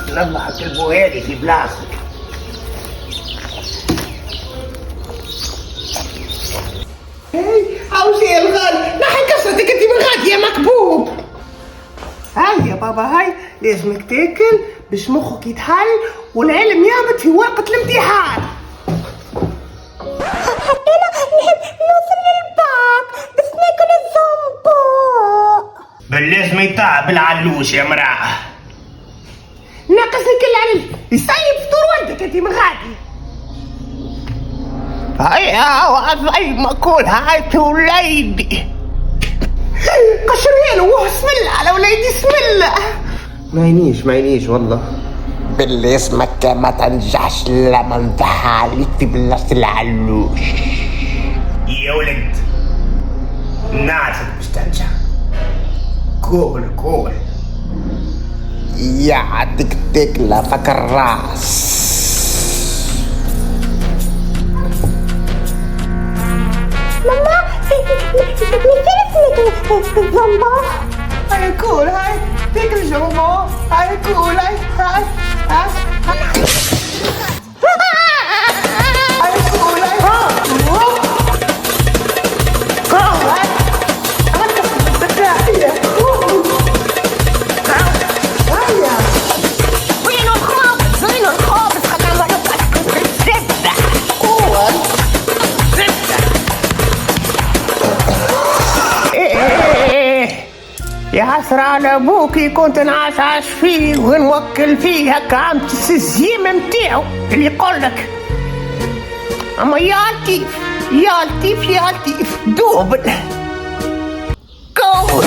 لما حكلبوها لي في بلاصتك. عاوز ايه الغالي؟ نحي كسرتك انت من غادي يا مكبوب. هاي يا بابا هاي لازمك تاكل باش مخك يتحل والعلم يهبط في ورقة الامتحان. انا نحب نوصل للباك بس ناكل الزنبو. بل لازم يتعب العلوش يا مراه. ناقصني كل علم يسيب فطور والدك انت من غادي. هيا زي ما اقول هاي وليدي قشريله وبسم الله على وليدي بسم الله. ما ينيش والله. باللي اسمك ما تنجحش لما نضحى في بلاصة العلوش. يا ولد نعرفك باش تنجح. كول يعطيك تكلة فك الراس. ماما نجلس ناكل الزنبو. هاي كول هاي تاكل جمبو. هاي كول هاي هاي هاي كول وين الخابز خلنا نرقص الزبدة. يا حسرة على ابوكي كنت نعشعش فيه ونوكل فيه هكا عمت السزيم متاعو اللي يقولك اما يا لطيف يا لطيف يا لطيف دوبل كول.